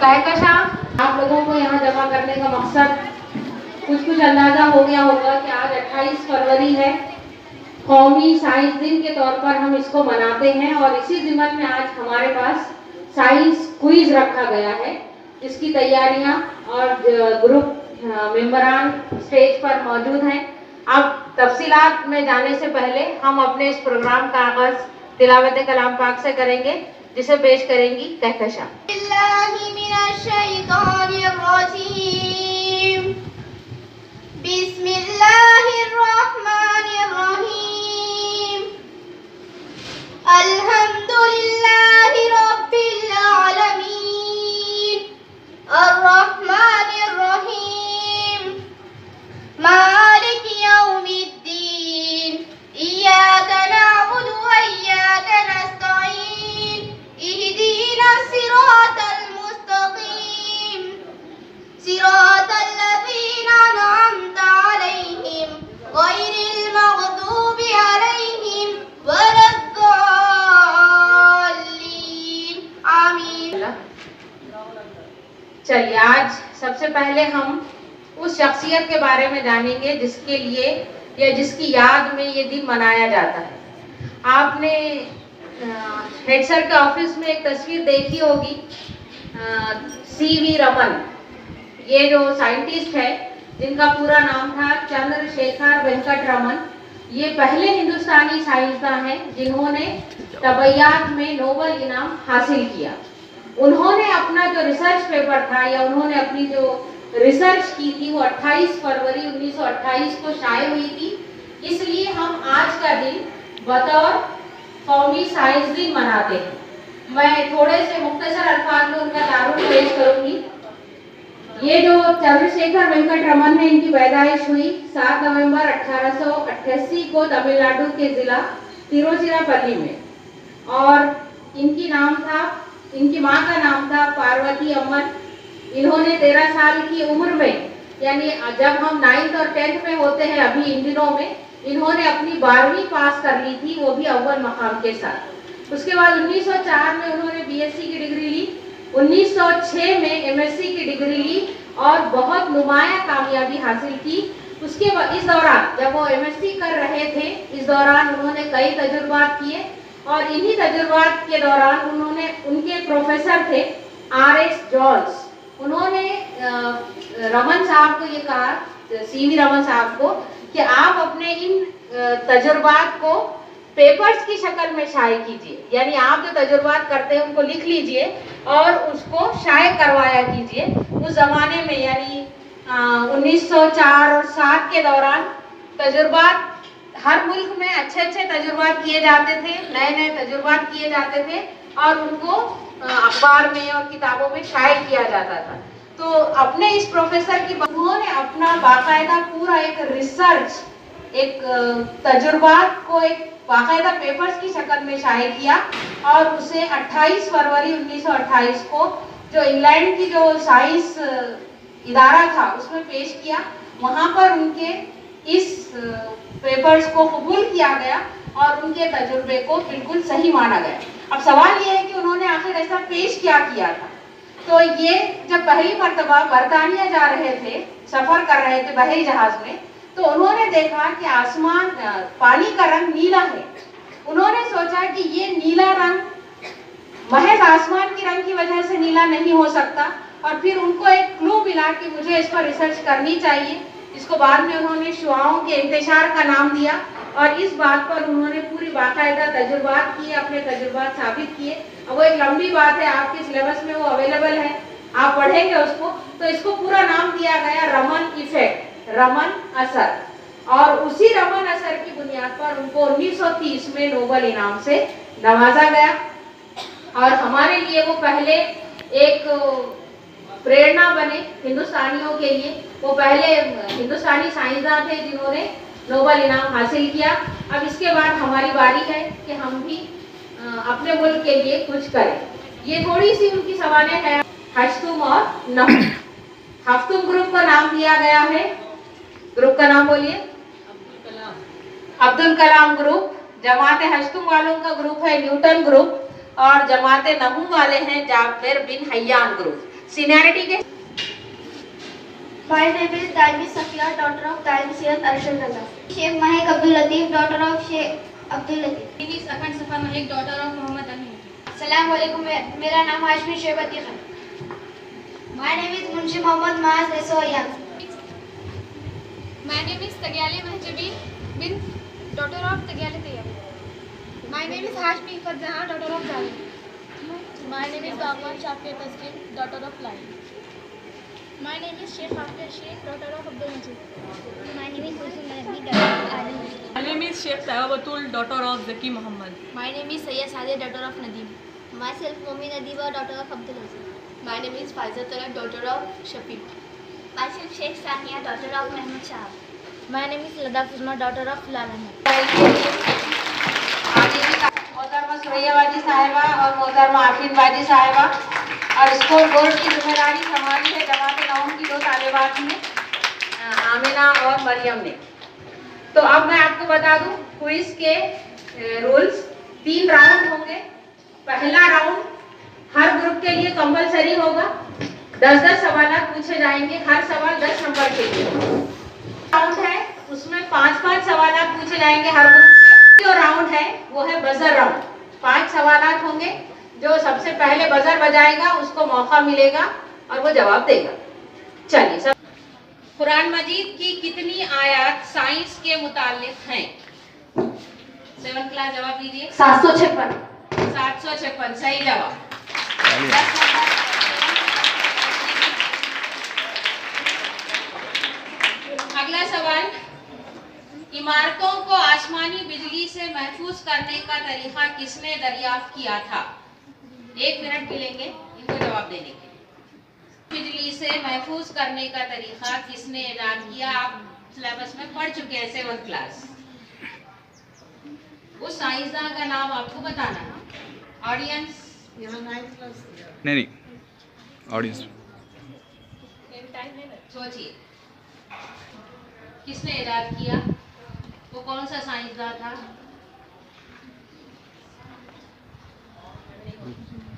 कहकशा आप लोगों को यहाँ जमा करने का मकसद कुछ अंदाजा हो गया होगा कि आज 28 फरवरी है। कौमी साइंस दिन के तौर पर हम इसको मनाते हैं और इसी ज़िम्मन में आज हमारे पास साइंस क्विज रखा गया है, जिसकी तैयारियां और ग्रुप मेंबरान स्टेज पर मौजूद हैं। अब तफसीलात में जाने से पहले हम अपने इस प्रोग्राम का आगाज तिलावत कलाम पाक से करेंगे, जिसे पेश करेंगी कहकशा। अल्हम्दुलिल्लाहि रब्बिल आलमीन अर्रहमानिर रहीम मालिक यौमिद्दीन इय्याका नअबुदु व इय्याका नस्तईन इहदिनस सिरातल मुस्तकीम सिरातल लज़ीना अनअमता अलैहिम गैरिल मग़दूबि अलैहिम वलद्दाल्लीन आमीन। चलिए, आज सबसे पहले हम उस शख्सियत के बारे में जानेंगे जिसके लिए या जिसकी याद में ये दिन मनाया जाता है। आपने हेड सर के ऑफिस में एक तस्वीर देखी होगी, सीवी रमन। ये जो साइंटिस्ट है, जिनका पूरा नाम था चंद्रशेखर वेंकट रमन, ये पहले हिंदुस्तानी साइंसदान हैं जिन्होंने तबैयात में नोबेल इनाम हासिल किया। उन्होंने अपना जो रिसर्च पेपर था या उन्होंने अपनी जो रिसर्च की थी वो 28 फरवरी 1928 को शाये हुई थी। इसलिए हम आज का दिन बतौर कौमी साइंस दिन मनाते हैं। मैं थोड़े से मुख्तसर अल्फाज में उनका तारुफ पेश करूंगी। ये जो चंद्रशेखर वेंकट रमन है, इनकी पैदाइश हुई 7 नवंबर 1888 को तमिलनाडु के जिला तिरुचिरापल्ली में, और इनकी माँ का नाम था पार्वती अम्मन। इन्होंने 13 साल की उम्र में, यानी जब हम 9th और 10th में होते हैं अभी इन दिनों में, इन्होंने अपनी 12वीं पास कर ली थी, वो भी अव्वल मकाम के साथ। उसके बाद 1904 में उन्होंने बीएससी की डिग्री ली, 1906 में एमएससी की डिग्री ली और बहुत नुमाया कामयाबी हासिल की। उसके बाद इस दौरान जब वो एमएससी कर रहे थे, इस दौरान उन्होंने कई तजुर्बात किए और इन्हीं तजुर्बात के दौरान उनके प्रोफेसर थे आर.एस. जॉन्स। उन्होंने रमन साहब को ये कहा, सीवी रमन साहब को, कि आप अपने इन तजुर्बात को पेपर्स की शक्ल में शाये कीजिए, यानी आप जो तजुर्बात करते हैं उनको लिख लीजिए और उसको शाये करवाया कीजिए। उस ज़माने में यानी 1904 और 7 के दौरान तजुर्बात हर मुल्क में अच्छे तजुर्बात किए जाते थे, नए तजुर्बात किए जाते थे और उनको अखबार में और किताबों में शाये किया जाता था। तो अपने इस प्रोफेसर की उन्होंने अपना बाकायदा पूरा एक रिसर्च, एक तजुर्बात को एक बाकायदा पेपर्स की शक्ल में शाये किया और उसे 28 फरवरी 1928 को जो इंग्लैंड की जो साइंस इदारा था उसमें पेश किया। वहाँ पर उनके इस पेपर्स को कबूल किया गया और उनके तजुर्बे को बिल्कुल सही माना गया। अब सवाल ये है कि उन्होंने आखिर ऐसा पेश क्या किया था। तो ये जब पहली मर्तबा बरतानिया जा रहे थे, सफ़र कर रहे थे बहरी जहाज़ में, तो उन्होंने देखा कि आसमान, पानी का रंग नीला है। उन्होंने सोचा कि ये नीला रंग महज आसमान के रंग की वजह से नीला नहीं हो सकता, और फिर उनको एक क्लू मिला कि मुझे इस पर रिसर्च करनी चाहिए। इसको बाद में उन्होंने शुआओं के इंतशार का नाम दिया और इस बात पर उन्होंने पूरी बाकायदा तजुर्बात किए, अपने तजुर्बात साबित किए। अब वो एक लंबी बात है, आपके सिलेबस में वो अवेलेबल है, आप पढ़ेंगे उसको। तो इसको पूरा नाम दिया गया रमन इफेक्ट, रमन असर, और उसी रमन असर की बुनियाद पर उनको 1930 में नोबेल इनाम से नवाजा गया। और हमारे लिए वो पहले एक प्रेरणा बने हिंदुस्तानियों के लिए। वो पहले हिंदुस्तानी साइंसदान थे जिन्होंने नोबेल इनाम हासिल किया। अब इसके बाद हमारी बारी है कि हम भी अपने मुल्क के लिए कुछ करें। ये थोड़ी सी उनकी सवालें हैं। हश्तुम और नहूम, हफ्तुम ग्रुप का नाम दिया गया है। ग्रुप का नाम बोलिए। अब्दुल कलाम ग्रुप। जमाते हश्तुम वालों का ग्रुप है न्यूटन ग्रुप और जमाते नहूम वाले हैं जाबिर बिन हय्यान ग्रुप। सीनियरिटी के My name is Dalmi Safiya, daughter of Dalmi Syed Arshad Raza. Sheikh Mahek Abdul Latif, daughter of Sheikh Abdul Latif. My name is Akan Safa Mahek, daughter of Muhammad Amin. Assalamu alaikum. मेरा नाम हाशमी शेबती है. My name is Munshi Mohammad Maaz Esoyan. My name is Tagyale Mahjabin bin, daughter of Tagyale Tayyab. My name is Hashmi Ifat Jahan, daughter of Zalim. My name is Bagwan Shafia Taskin, daughter of Lion. My name is Sheikh Hafia Sheikh, daughter of Abdul Majid. My name is Hussein Mahdi, daughter of Adam. My name is Sheikh Tawabatul, daughter of Zaki Muhammad. My name is Sayyid Sadeh, daughter of Nadeem. Myself Momin Adiba, daughter of Abdul Aziz. My name is Faiza Talab, daughter of Shafiq. Myself Sheikh Sania, daughter of Mehmet Shah. My name is Lada Fuzma, daughter of Lalana. मोहतरमा सुरैया बाजी साहिबा और मोहतरमा आफरीन बाजी साहिबा और school board की जिम्मेदारी संभाली है जमात नौम की दो तालिबात ने, आमिना और मरियम ने। तो अब मैं आपको बता दूं क्विज के रूल्स। 3 राउंड होंगे। पहला राउंड हर ग्रुप के लिए कंपलसरी होगा। 10-10 सवाल पूछे जाएंगे, हर सवाल 10 नंबर के लिए। राउंड है उसमें 5-5 सवाल पूछे जाएंगे हर ग्रुप से। जो राउंड है वो है बजर राउंड। 5 सवाल होंगे, जो सबसे पहले बजर बजाएगा उसको मौका मिलेगा और वो जवाब देगा। चलिए सब। कुरान मजीद की कितनी आयत साइंस के मुतालिक हैं? 7th क्लास जवाब दीजिए। 756. 756 सही जवाब। अगला सवाल, इमारतों को आसमानी बिजली से महफूज करने का तरीका किसने दरियाफ्त किया था? 1 मिनट मिलेंगे इनको जवाब देने के लिए। बिजली से महफूज करने का तरीका किसने इजाद किया? आप सिलेबस में पढ़ चुके हैं 7th क्लास। उस साइंसदान का नाम आपको बताना है। ऑडियंस नहीं ऑडियंस सोचिए किसने इजाद किया, वो कौन सा साइंसदान था?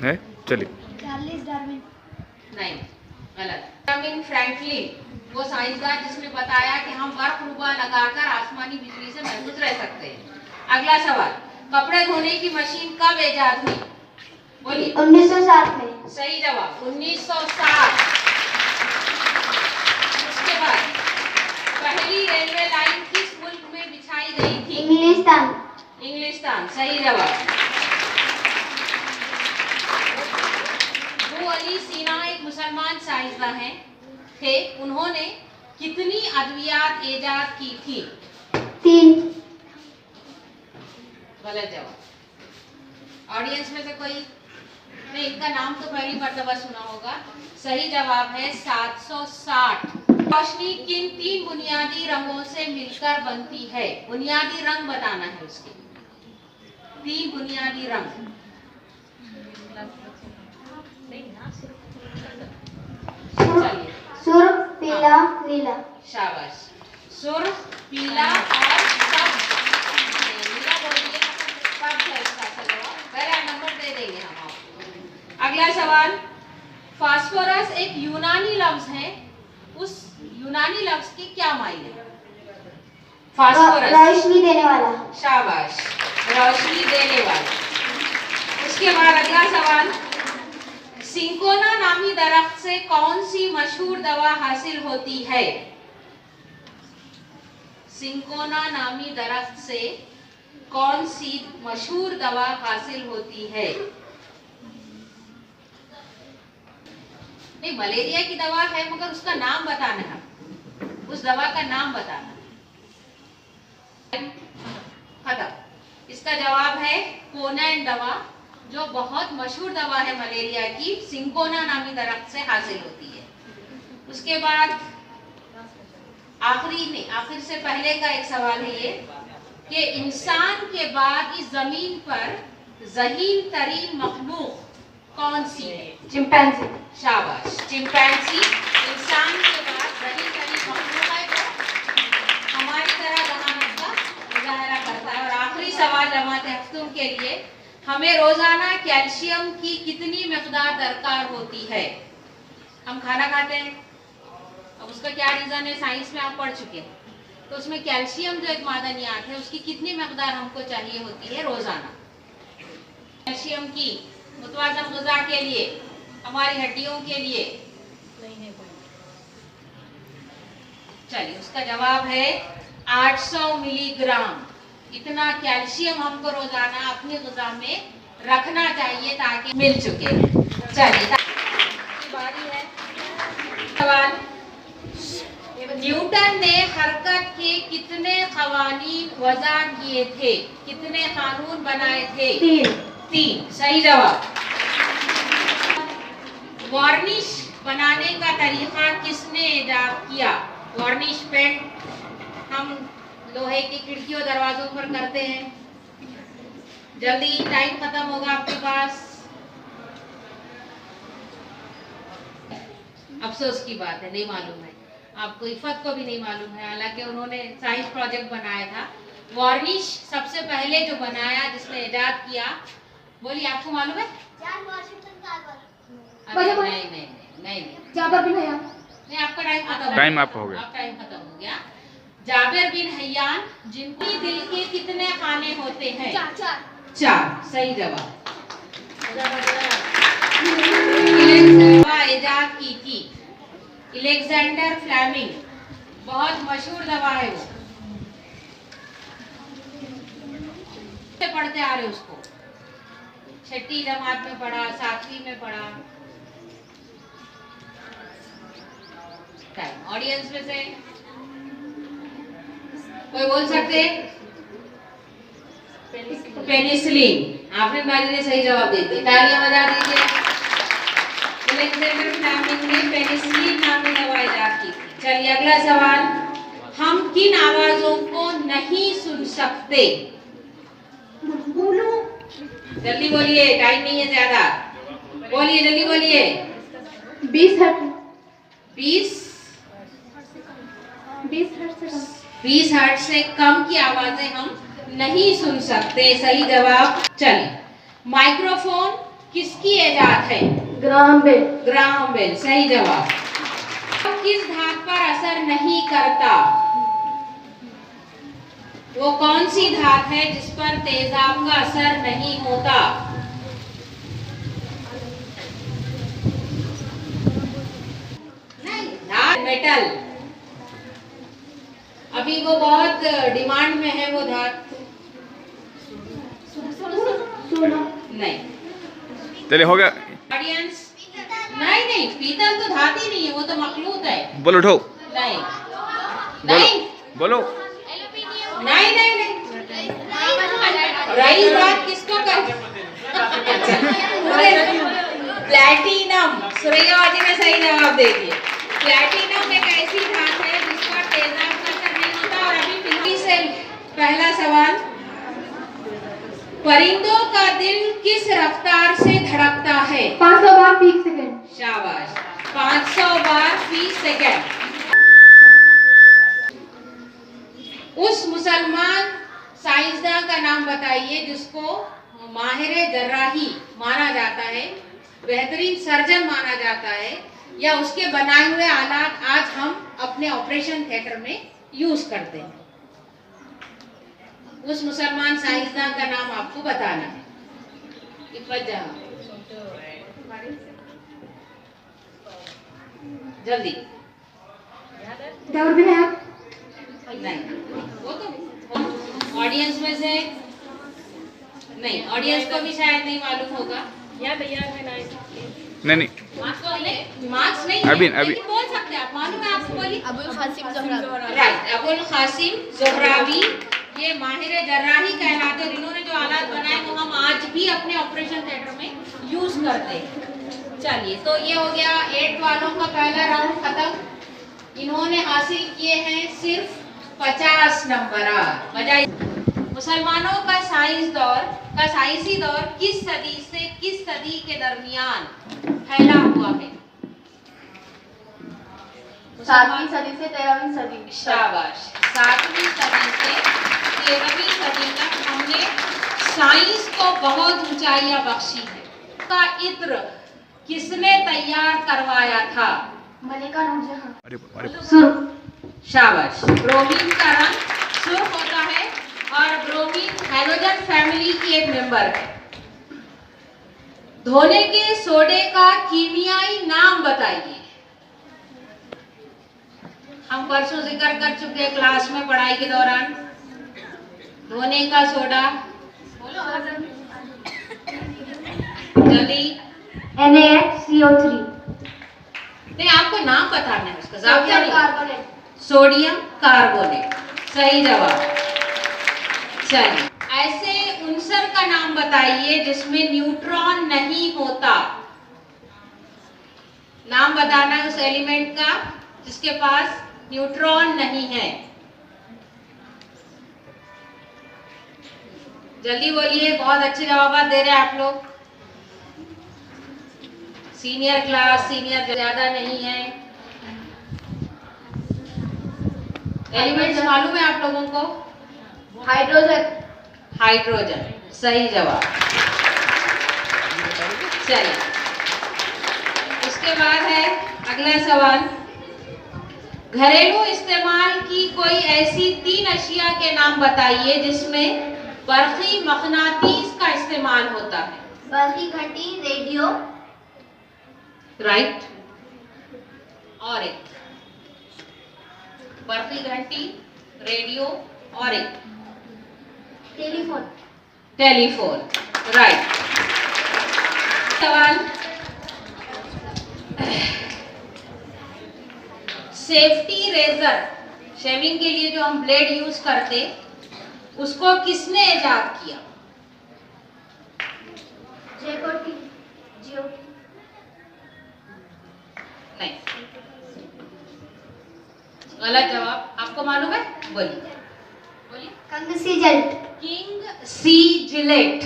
है चलिए चार्ल्स डार्विन. नहीं, गलत। बेंजामिन फ्रैंकलिन वो साइंसदान जिसने बताया कि हम बर्फ रुबा लगाकर आसमानी बिजली से महफूज रह सकते हैं। अगला सवाल, कपड़े धोने की मशीन कब इजाद हुई? बोलिए। 1960 में. सही जवाब 1960। उसके बाद पहली रेलवे लाइन किस मुल्क में बिछाई गई थी? इंग्लिस्तान. इंग्लिस्तान सही जवाब। अबू अली सीना एक मुसलमान साइंसदान हैं थे, उन्होंने कितनी अद्वियात इजाद की थी? 3. गलत जवाब। ऑडियंस में से कोई नहीं, इनका नाम तो पहली मर्तबा सुना होगा। सही जवाब है 760। रोशनी किन 3 बुनियादी रंगों से मिलकर बनती है? बुनियादी रंग बताना है उसके। 3 बुनियादी रंग। चलिए। सुर्ख, पीला, नीला. शाबाश। सुर्ख, पीला और सब्ज। नीला बोलिए, सब्ज है इसका सही जवाब। पहला नंबर दे देंगे हम आपको। अगला सवाल, फास्फोरस एक यूनानी लफ्ज है, उस यूनानी लफ्ज की क्या मायने? फास्फोरस रोशनी देने वाला. शाबाश, रोशनी देने वाला। उसके बाद अगला सवाल, सिंकोना नामी दरख्त से कौन सी मशहूर दवा हासिल होती है? सिंकोना नामी दरख्त से कौन सी मशहूर दवा हासिल होती है? नहीं, मलेरिया की दवा है मगर उसका नाम बताना है, उस दवा का नाम बताना। खत्म। इसका जवाब है कोनैन दवा, जो बहुत मशहूर दवा है मलेरिया की, सिंकोना नामी दरख्त से हासिल होती है। उसके बाद आखिर से पहले का एक सवाल है ये कि इंसान के बाद इस जमीन पर ज़हीन तरीन मखलूक कौन सी है? चिंपैंजी. शाबाश, चिंपैंजी इंसान के बाद ज़हीन तरीन मखलूक है जो हमारी तरह जहानत का मुजाहरा करता है। और आखिरी सवाल जमात हफ्तुम के लिए, हमें रोजाना कैल्शियम की कितनी मिकदार दरकार होती है? हम खाना खाते हैं, अब उसका क्या रीज़न है, साइंस में आप पढ़ चुके हैं। तो उसमें कैल्शियम जो एक मादनियात है उसकी कितनी मकदार हमको चाहिए होती है रोज़ाना। कैल्शियम की मुतवाज़न ग़िज़ा के लिए, हमारी हड्डियों के लिए, चलिए उसका जवाब है 800 मिलीग्राम। इतना कैल्शियम हमको रोजाना अपनी ग़िज़ा में रखना चाहिए ताकि मिल चुके। चलिए बारी है सवाल, न्यूटन ने हरकत के कितने क़वानीन वज़ा किए थे, कितने कानून बनाए थे? 3। सही जवाब। वार्निश बनाने का तरीका किसने इजाद किया? वार्निश पेंट हम लोहे की खिड़कियों दरवाजों पर करते हैं। जल्दी टाइम खत्म होगा आपके पास। अफसोस की बात है, नहीं मालूम है आपको, इफ़त को भी नहीं मालूम है, हालांकि उन्होंने साइंस प्रोजेक्ट बनाया था। वार्निश सबसे पहले जो बनाया, जिसने इजाद किया, बोलिए आपको मालूम है? अरे नहीं, नहीं आपका टाइम खत्म, टाइम आप हो गया, आप टाइम खत्म हो गया। जाबिर बिन हय्यान, जिनके दिल के कितने खाने होते हैं? 4। सही जवाब। इजाद की थी अलेक्जेंडर फ्लेमिंग, बहुत मशहूर दवा है वो, पढ़ते आ रहे उसको, 6ठी जमात में पढ़ा, 7वीं में पढ़ा। ऑडियंस में से कोई बोल सकते? पेनिसिलिन। आपने बाजी ने सही जवाब दे दिया, तालियां बजा दीजिए। अलेक्जेंडर फ्लेमिंग ने पेनिसिलिन नामी दवा इजाद की थी। चलिए अगला सवाल, हम किन आवाजों को नहीं सुन सकते? जल्दी बोलिए, टाइम नहीं है ज्यादा, बोलिए जल्दी बोलिए। 20 हर्ट्ज से कम की आवाजें हम नहीं सुन सकते। सही जवाब। चलिए, माइक्रोफोन किसकी इजाद है? Graham Bell. सही जवाब। किस धात पर असर नहीं करता? वो कौन सी धात है जिस पर तेजाब का असर नहीं होता? नहीं, धात मेटल। अभी वो बहुत डिमांड में है वो धात। नहीं, चलिए हो गया। ऑडियंस, नहीं पीतल तो धात ही नहीं है, वो तो मखलूत है। बोलो उठो। नहीं बोलो। नहीं रईस बात किसको कर? प्लैटिनम। सुरैया जी ने सही जवाब दे दिया। प्लैटिनम एक ऐसी धात है जिस पर तेजाब का असर नहीं होता। और अभी फिल्मी से पहला सवाल, परिंदों का दिल किस रफ्तार से धड़कता है? 500 बार फी सेकंड। शाबाश, 500 बार फी सेकंड। उस मुसलमान साइंसदान का नाम बताइए जिसको माहिर जर्राही माना जाता है, बेहतरीन सर्जन माना जाता है, या उसके बनाए हुए आलात आज हम अपने ऑपरेशन थिएटर में यूज करते हैं। उस मुसलमान साइंसदान का नाम आपको बताना है। जल्दी। नहीं, वो तो ऑडियंस में से नहीं, ऑडियंस को भी शायद नहीं मालूम होगा। नहीं मार्क्स नहीं अभी बोल सकते आप, मालूम है आपको? बोलिए। अबुल कासिम ज़ोहरावी। राइट, अबुल कासिम ज़ोहरावी, ये माहिर जर्राही कहलाते हैं। इन्होंने जो आलात बनाए वो हम आज भी अपने ऑपरेशन थिएटर में यूज करते हैं। चलिए, तो ये हो गया 8 वालों का पहला राउंड खत्म। इन्होंने हासिल किए हैं सिर्फ 50 नंबर। बजाय मुसलमानों का साइंसी दौर किस सदी से किस सदी के दरमियान फैला हुआ है? 7वीं सदी से 13वीं सदी। शाबाश, 7वीं सदी से 13वीं सदी तक हमने साइंस को बहुत ऊंचाइयां बख्शी है। का इत्र किसने तैयार करवाया था? मलिका नूरजहां। अरे अरे शाबाश। ब्रोमीन का रंग सुर्ख होता है और ब्रोमीन हैलोजन फैमिली की एक मेंबर है। धोने के सोडे का कीमियाई नाम बताइए। हम परसों जिक्र कर चुके हैं क्लास में पढ़ाई के दौरान। धोने का सोडा जल्दी। NaCO3। नहीं, आपको नाम बताना है उसका, ज़ाब्ता नहीं। कार्बोनेट। सोडियम कार्बोनेट, सही जवाब। चलिए, ऐसे उनसर का नाम बताइए जिसमें न्यूट्रॉन नहीं होता। नाम बताना है उस एलिमेंट का जिसके पास न्यूट्रॉन नहीं है। जल्दी बोलिए, बहुत अच्छे जवाब दे रहे हैं आप लोग। सीनियर क्लास, सीनियर ज्यादा नहीं है। एलिमेंट्स मालूम है आप लोगों को? हाइड्रोजन। हाइड्रोजन, सही जवाब। चलिए, उसके बाद है अगला सवाल। घरेलू इस्तेमाल की कोई ऐसी 3 अशिया के नाम बताइए जिसमें बर्क़ी मक़नातीस का इस्तेमाल होता है। बर्क़ी घंटी, रेडियो। राइट। और एक बर्क़ी घंटी, रेडियो और एक टेलीफोन। Telephone, right. सवाल, सेफ्टी रेजर, शेविंग के लिए जो हम ब्लेड यूज करते, उसको किसने इजाद किया? जियो। नहीं, गलत जवाब। आपको मालूम है? बोलिए बोलिए। किंग सी जिलेट,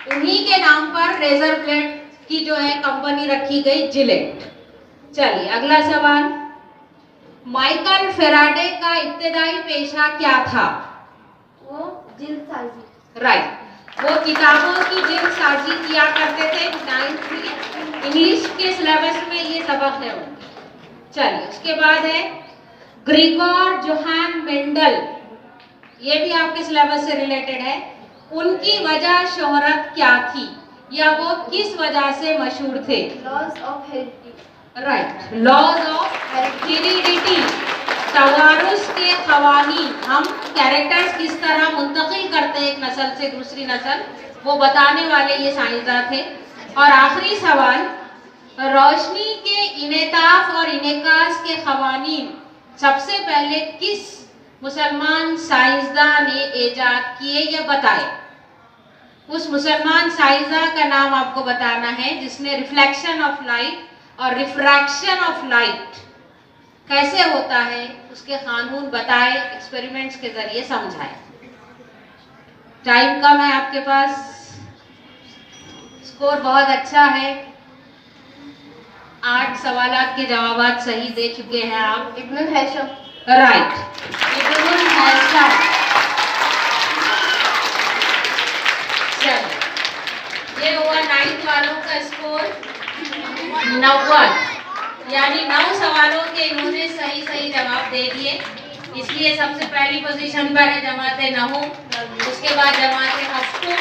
उन्हीं के नाम पर रेजर ब्लेड की जो है कंपनी रखी गई, जिलेट। चलिए, अगला सवाल। माइकल फेराडे का इब्तिदाई पेशा क्या था? वो जिल्दसाजी। राइट। वो किताबों की जिल्दसाजी किया करते थे। 9th में इंग्लिश के सिलेबस में ये सबक है उनके। चलिए, उसके बाद है ग्रिगोर जोहान मेंडल, ये भी आपके सिलेबस से रिलेटेड है। उनकी वजह शोहरत क्या थी या वो किस वजह से मशहूर थे? Laws of heredity. Right, laws of heredity, तवारुस के क़वानीन। हम कैरेक्टर्स किस तरह मुंतकिल करते हैं एक नस्ल से दूसरी नस्ल, वो बताने वाले ये साइंसदान थे। और आखिरी सवाल, रोशनी के इनेताफ और इनेकास के क़वानीन सबसे पहले किस मुसलमान साइंसदान ने इजाद किए या बताए? उस मुसलमान साइंसदान का नाम आपको बताना है जिसने रिफ्लेक्शन ऑफ लाइट और रिफ्रैक्शन ऑफ लाइट कैसे होता है उसके कानून बताए, एक्सपेरिमेंट्स के जरिए समझाए। टाइम कम है आपके पास, स्कोर बहुत अच्छा है। 8 सवालात के जवाब सही दे चुके हैं आप। Ibn al Haytham. Right, Ibn al Haytham. चलिए, ये हुआ 9th वालों का स्कोर 90, यानी 9 सवालों के इन्होंने सही जवाब दे दिए। इसलिए सबसे पहली पोजीशन पर है जमात नहूम, उसके बाद जमात हफ्तू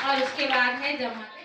और उसके बाद है जमात